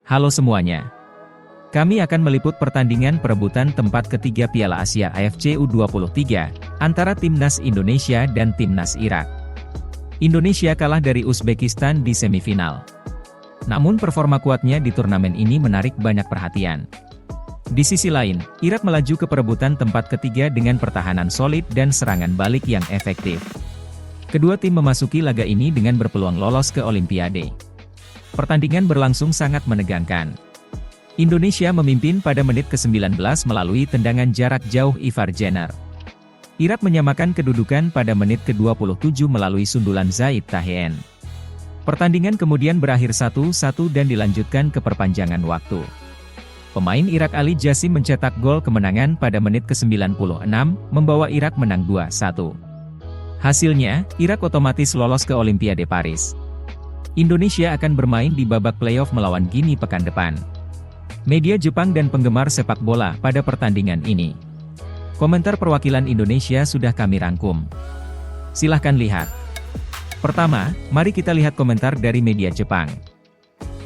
Halo semuanya. Kami akan meliput pertandingan perebutan tempat ketiga Piala Asia AFC U23, antara Timnas Indonesia dan Timnas Irak. Indonesia kalah dari Uzbekistan di semifinal. Namun performa kuatnya di turnamen ini menarik banyak perhatian. Di sisi lain, Irak melaju ke perebutan tempat ketiga dengan pertahanan solid dan serangan balik yang efektif. Kedua tim memasuki laga ini dengan berpeluang lolos ke Olimpiade. Pertandingan berlangsung sangat menegangkan. Indonesia memimpin pada menit ke-19 melalui tendangan jarak jauh Ivar Jenner. Irak menyamakan kedudukan pada menit ke-27 melalui sundulan Zaid Tahien. Pertandingan kemudian berakhir 1-1 dan dilanjutkan ke perpanjangan waktu. Pemain Irak Ali Jassim mencetak gol kemenangan pada menit ke-96, membawa Irak menang 2-1. Hasilnya, Irak otomatis lolos ke Olimpiade Paris. Indonesia akan bermain di babak playoff melawan Guinea pekan depan. Media Jepang dan penggemar sepak bola pada pertandingan ini. Komentar perwakilan Indonesia sudah kami rangkum. Silahkan lihat. Pertama, mari kita lihat komentar dari media Jepang.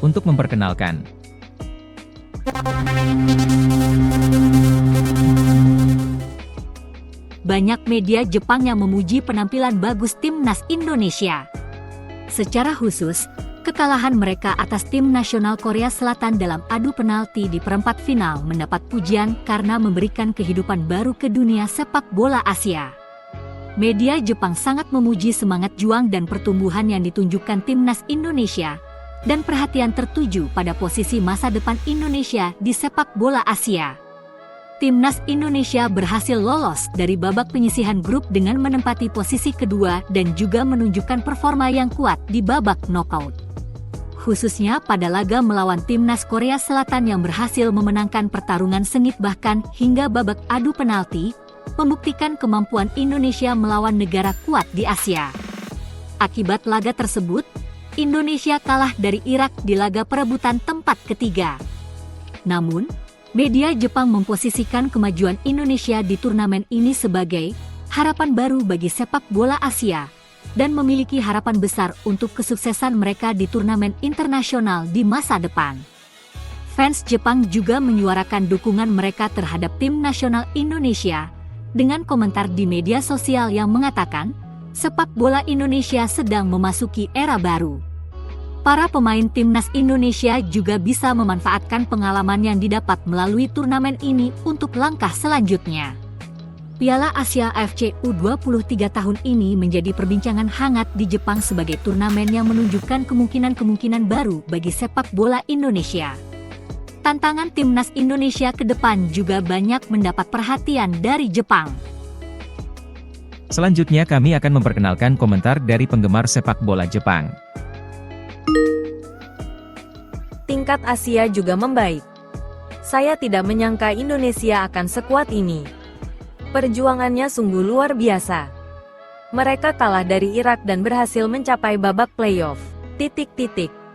Untuk memperkenalkan. Banyak media Jepang yang memuji penampilan bagus Timnas Indonesia. Secara khusus, kekalahan mereka atas tim nasional Korea Selatan dalam adu penalti di perempat final mendapat pujian karena memberikan kehidupan baru ke dunia sepak bola Asia. Media Jepang sangat memuji semangat juang dan pertumbuhan yang ditunjukkan Timnas Indonesia, dan perhatian tertuju pada posisi masa depan Indonesia di sepak bola Asia. Timnas Indonesia berhasil lolos dari babak penyisihan grup dengan menempati posisi kedua dan juga menunjukkan performa yang kuat di babak knockout. Khususnya pada laga melawan Timnas Korea Selatan yang berhasil memenangkan pertarungan sengit bahkan hingga babak adu penalti, membuktikan kemampuan Indonesia melawan negara kuat di Asia. Akibat laga tersebut, Indonesia kalah dari Irak di laga perebutan tempat ketiga. Namun, media Jepang memposisikan kemajuan Indonesia di turnamen ini sebagai harapan baru bagi sepak bola Asia, dan memiliki harapan besar untuk kesuksesan mereka di turnamen internasional di masa depan. Fans Jepang juga menyuarakan dukungan mereka terhadap tim nasional Indonesia, dengan komentar di media sosial yang mengatakan, sepak bola Indonesia sedang memasuki era baru. Para pemain Timnas Indonesia juga bisa memanfaatkan pengalaman yang didapat melalui turnamen ini untuk langkah selanjutnya. Piala Asia AFC U23 tahun ini menjadi perbincangan hangat di Jepang sebagai turnamen yang menunjukkan kemungkinan-kemungkinan baru bagi sepak bola Indonesia. Tantangan Timnas Indonesia ke depan juga banyak mendapat perhatian dari Jepang. Selanjutnya kami akan memperkenalkan komentar dari penggemar sepak bola Jepang. Tingkat Asia juga membaik. Saya tidak menyangka Indonesia akan sekuat ini. Perjuangannya sungguh luar biasa. Mereka kalah dari Irak dan berhasil mencapai babak playoff.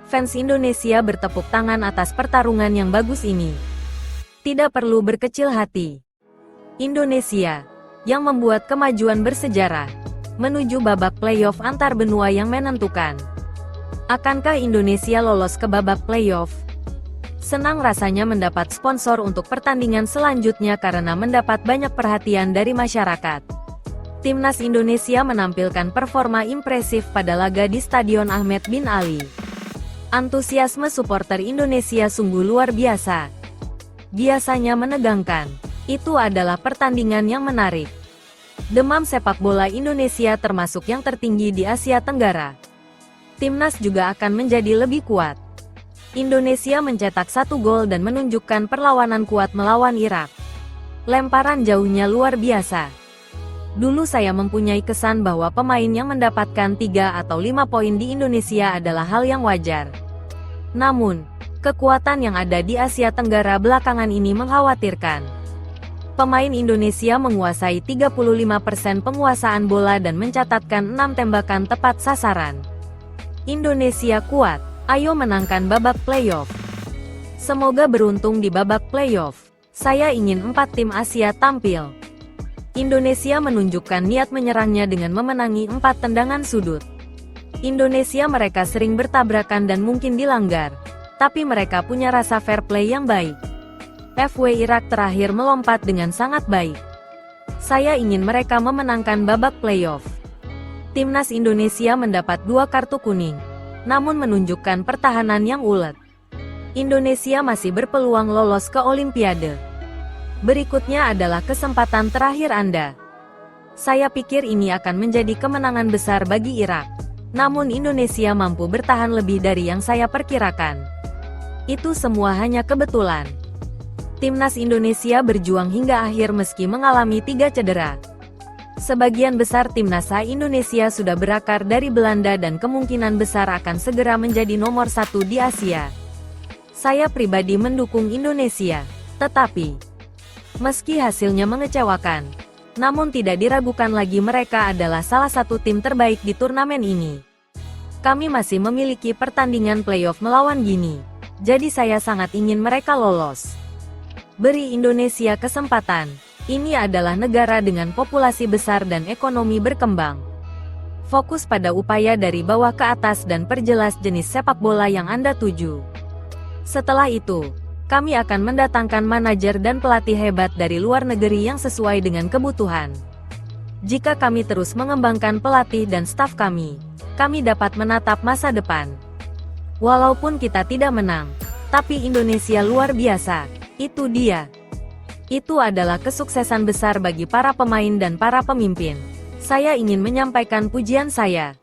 Fans Indonesia bertepuk tangan atas pertarungan yang bagus ini. Tidak perlu berkecil hati. Indonesia, yang membuat kemajuan bersejarah, menuju babak playoff antar benua yang menentukan. Akankah Indonesia lolos ke babak playoff? Senang rasanya mendapat sponsor untuk pertandingan selanjutnya karena mendapat banyak perhatian dari masyarakat. Timnas Indonesia menampilkan performa impresif pada laga di Stadion Ahmed bin Ali. Antusiasme supporter Indonesia sungguh luar biasa. Biasanya menegangkan. Itu adalah pertandingan yang menarik. Demam sepak bola Indonesia termasuk yang tertinggi di Asia Tenggara. Timnas juga akan menjadi lebih kuat. Indonesia mencetak 1 gol dan menunjukkan perlawanan kuat melawan Irak. Lemparan jauhnya luar biasa. Dulu saya mempunyai kesan bahwa pemain yang mendapatkan 3 atau 5 poin di Indonesia adalah hal yang wajar. Namun, kekuatan yang ada di Asia Tenggara belakangan ini mengkhawatirkan. Pemain Indonesia menguasai 35% penguasaan bola dan mencatatkan 6 tembakan tepat sasaran. Indonesia kuat, ayo menangkan babak playoff. Semoga beruntung di babak playoff. Saya ingin 4 tim Asia tampil. Indonesia menunjukkan niat menyerangnya dengan memenangi 4 tendangan sudut. Indonesia mereka sering bertabrakan dan mungkin dilanggar. Tapi mereka punya rasa fair play yang baik. FW Irak terakhir melompat dengan sangat baik. Saya ingin mereka memenangkan babak playoff. Timnas Indonesia mendapat 2 kartu kuning, namun menunjukkan pertahanan yang ulet. Indonesia masih berpeluang lolos ke Olimpiade. Berikutnya adalah kesempatan terakhir Anda. Saya pikir ini akan menjadi kemenangan besar bagi Irak. Namun Indonesia mampu bertahan lebih dari yang saya perkirakan. Itu semua hanya kebetulan. Timnas Indonesia berjuang hingga akhir meski mengalami 3 cedera. Sebagian besar timnas A Indonesia sudah berakar dari Belanda dan kemungkinan besar akan segera menjadi nomor 1 di Asia. Saya pribadi mendukung Indonesia, tetapi meski hasilnya mengecewakan, namun tidak diragukan lagi mereka adalah salah satu tim terbaik di turnamen ini. Kami masih memiliki pertandingan playoff melawan Gini, jadi saya sangat ingin mereka lolos. Beri Indonesia kesempatan. Ini adalah negara dengan populasi besar dan ekonomi berkembang. Fokus pada upaya dari bawah ke atas dan perjelas jenis sepak bola yang Anda tuju. Setelah itu, kami akan mendatangkan manajer dan pelatih hebat dari luar negeri yang sesuai dengan kebutuhan. Jika kami terus mengembangkan pelatih dan staf kami dapat menatap masa depan. Walaupun kita tidak menang, tapi Indonesia luar biasa. Itu dia. Itu adalah kesuksesan besar bagi para pemain dan para pemimpin. Saya ingin menyampaikan pujian saya.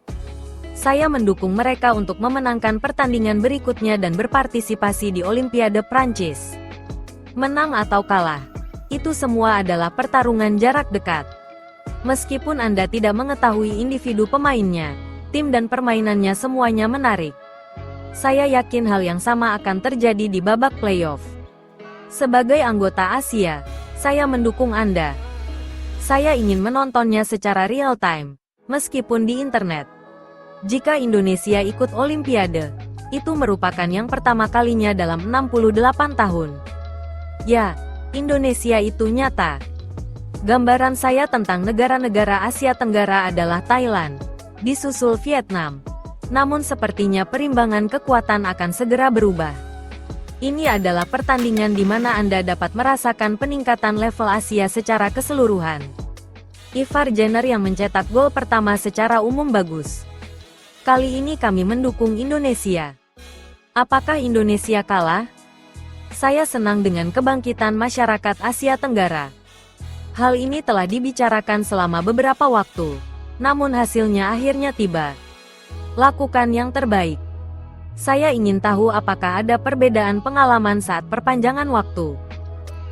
Saya mendukung mereka untuk memenangkan pertandingan berikutnya dan berpartisipasi di Olimpiade Prancis. Menang atau kalah, itu semua adalah pertarungan jarak dekat. Meskipun Anda tidak mengetahui individu pemainnya, tim dan permainannya semuanya menarik. Saya yakin hal yang sama akan terjadi di babak playoff. Sebagai anggota Asia, saya mendukung Anda. Saya ingin menontonnya secara real time, meskipun di internet. Jika Indonesia ikut Olimpiade, itu merupakan yang pertama kalinya dalam 68 tahun. Ya, Indonesia itu nyata. Gambaran saya tentang negara-negara Asia Tenggara adalah Thailand, disusul Vietnam. Namun sepertinya perimbangan kekuatan akan segera berubah. Ini adalah pertandingan di mana Anda dapat merasakan peningkatan level Asia secara keseluruhan. Ivar Jenner yang mencetak gol pertama secara umum bagus. Kali ini kami mendukung Indonesia. Apakah Indonesia kalah? Saya senang dengan kebangkitan masyarakat Asia Tenggara. Hal ini telah dibicarakan selama beberapa waktu, namun hasilnya akhirnya tiba. Lakukan yang terbaik. Saya ingin tahu apakah ada perbedaan pengalaman saat perpanjangan waktu.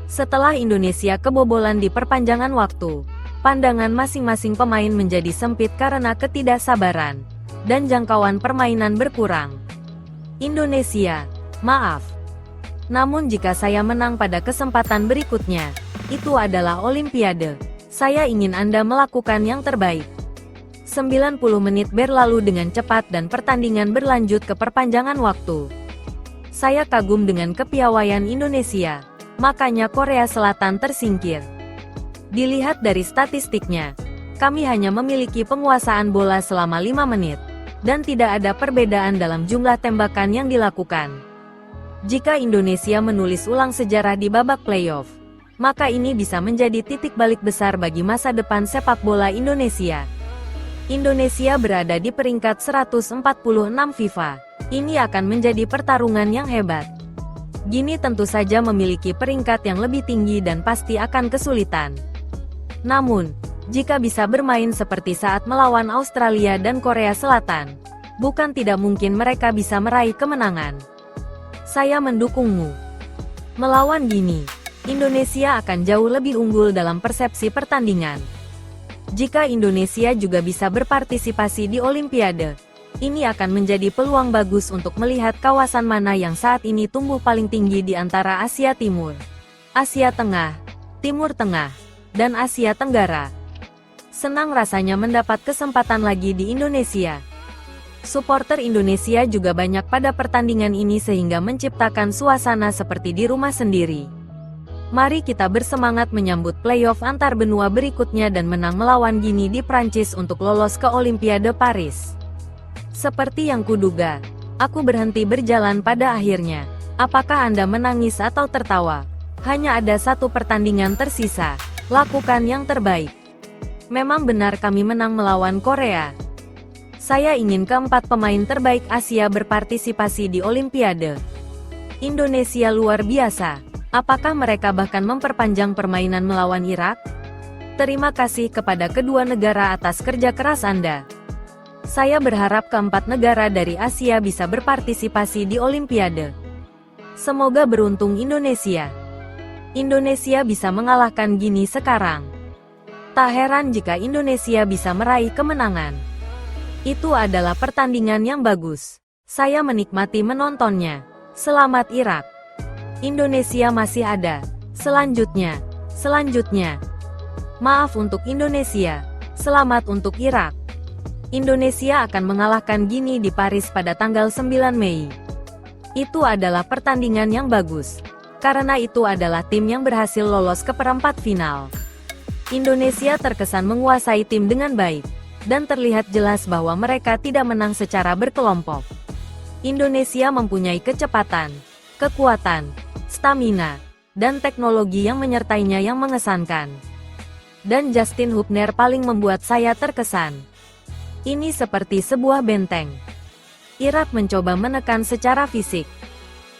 Setelah Indonesia kebobolan di perpanjangan waktu, pandangan masing-masing pemain menjadi sempit karena ketidaksabaran, dan jangkauan permainan berkurang. Indonesia, maaf. Namun jika saya menang pada kesempatan berikutnya, itu adalah Olimpiade. Saya ingin Anda melakukan yang terbaik. 90 menit berlalu dengan cepat dan pertandingan berlanjut ke perpanjangan waktu. Saya kagum dengan kepiawaian Indonesia, makanya Korea Selatan tersingkir. Dilihat dari statistiknya, kami hanya memiliki penguasaan bola selama 5 menit, dan tidak ada perbedaan dalam jumlah tembakan yang dilakukan. Jika Indonesia menulis ulang sejarah di babak playoff, maka ini bisa menjadi titik balik besar bagi masa depan sepak bola Indonesia. Indonesia berada di peringkat 146 FIFA. Ini akan menjadi pertarungan yang hebat. Gini tentu saja memiliki peringkat yang lebih tinggi dan pasti akan kesulitan. Namun, jika bisa bermain seperti saat melawan Australia dan Korea Selatan, bukan tidak mungkin mereka bisa meraih kemenangan. Saya mendukungmu. Melawan Gini, Indonesia akan jauh lebih unggul dalam persepsi pertandingan. Jika Indonesia juga bisa berpartisipasi di Olimpiade, ini akan menjadi peluang bagus untuk melihat kawasan mana yang saat ini tumbuh paling tinggi di antara Asia Timur, Asia Tengah, Timur Tengah, dan Asia Tenggara. Senang rasanya mendapat kesempatan lagi di Indonesia. Supporter Indonesia juga banyak pada pertandingan ini sehingga menciptakan suasana seperti di rumah sendiri. Mari kita bersemangat menyambut playoff antar benua berikutnya dan menang melawan Gini di Prancis untuk lolos ke Olimpiade Paris. Seperti yang kuduga, Aku berhenti berjalan pada akhirnya. Apakah Anda menangis atau tertawa? Hanya ada satu pertandingan tersisa. Lakukan yang terbaik. Memang benar kami menang melawan Korea. Saya ingin keempat pemain terbaik Asia berpartisipasi di Olimpiade. Indonesia luar biasa. Apakah mereka bahkan memperpanjang permainan melawan Irak? Terima kasih kepada kedua negara atas kerja keras Anda. Saya berharap keempat negara dari Asia bisa berpartisipasi di Olimpiade. Semoga beruntung Indonesia. Indonesia bisa mengalahkan Gini sekarang. Tak heran jika Indonesia bisa meraih kemenangan. Itu adalah pertandingan yang bagus. Saya menikmati menontonnya. Selamat Irak. Indonesia masih ada. Selanjutnya. Maaf untuk Indonesia. Selamat untuk Irak. Indonesia akan mengalahkan Gini di Paris pada tanggal 9 Mei. Itu adalah pertandingan yang bagus. Karena itu adalah tim yang berhasil lolos ke perempat final. Indonesia terkesan menguasai tim dengan baik. Dan terlihat jelas bahwa mereka tidak menang secara berkelompok. Indonesia mempunyai kecepatan, kekuatan, stamina, dan teknologi yang menyertainya yang mengesankan. Dan Justin Hubner paling membuat saya terkesan. Ini seperti sebuah benteng. Irak mencoba menekan secara fisik.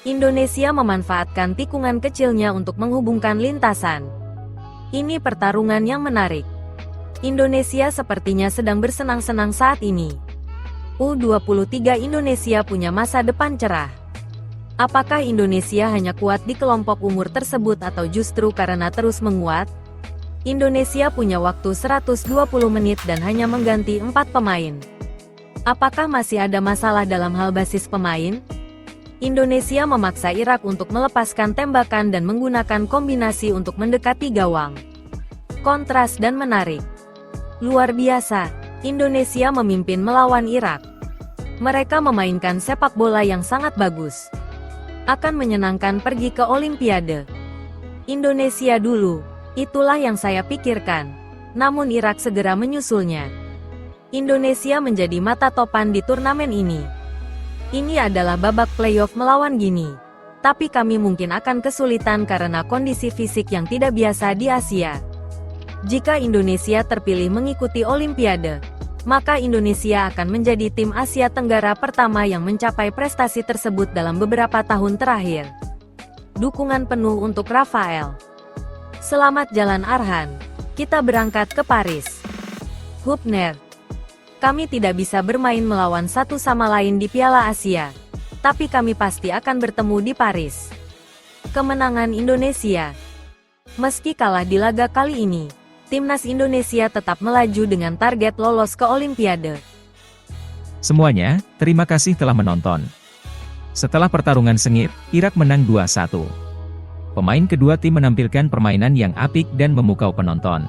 Indonesia memanfaatkan tikungan kecilnya untuk menghubungkan lintasan. Ini pertarungan yang menarik. Indonesia sepertinya sedang bersenang-senang saat ini. U23 Indonesia punya masa depan cerah. Apakah Indonesia hanya kuat di kelompok umur tersebut atau justru karena terus menguat? Indonesia punya waktu 120 menit dan hanya mengganti 4 pemain. Apakah masih ada masalah dalam hal basis pemain? Indonesia memaksa Irak untuk melepaskan tembakan dan menggunakan kombinasi untuk mendekati gawang. Kontras dan menarik. Luar biasa, Indonesia memimpin melawan Irak. Mereka memainkan sepak bola yang sangat bagus. Akan menyenangkan pergi ke Olimpiade. Indonesia dulu, itulah yang saya pikirkan. Namun Irak segera menyusulnya. Indonesia menjadi mata topan di turnamen ini. Ini adalah babak playoff melawan Gini. Tapi kami mungkin akan kesulitan karena kondisi fisik yang tidak biasa di Asia. Jika Indonesia terpilih mengikuti Olimpiade, maka Indonesia akan menjadi tim Asia Tenggara pertama yang mencapai prestasi tersebut dalam beberapa tahun terakhir. Dukungan penuh untuk Rafael. Selamat jalan Arhan. Kita berangkat ke Paris. Hubner. Kami tidak bisa bermain melawan satu sama lain di Piala Asia. Tapi kami pasti akan bertemu di Paris. Kemenangan Indonesia. Meski kalah di laga kali ini, timnas Indonesia tetap melaju dengan target lolos ke Olimpiade. Semuanya, terima kasih telah menonton. Setelah pertarungan sengit, Irak menang 2-1. Pemain kedua tim menampilkan permainan yang apik dan memukau penonton.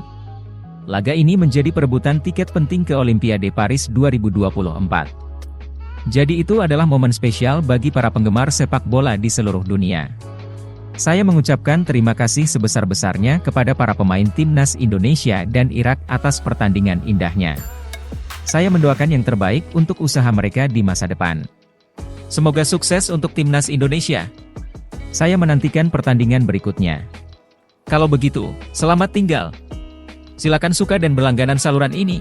Laga ini menjadi perebutan tiket penting ke Olimpiade Paris 2024. Jadi itu adalah momen spesial bagi para penggemar sepak bola di seluruh dunia. Saya mengucapkan terima kasih sebesar-besarnya kepada para pemain timnas Indonesia dan Irak atas pertandingan indahnya. Saya mendoakan yang terbaik untuk usaha mereka di masa depan. Semoga sukses untuk timnas Indonesia. Saya menantikan pertandingan berikutnya. Kalau begitu, selamat tinggal. Silakan suka dan berlangganan saluran ini.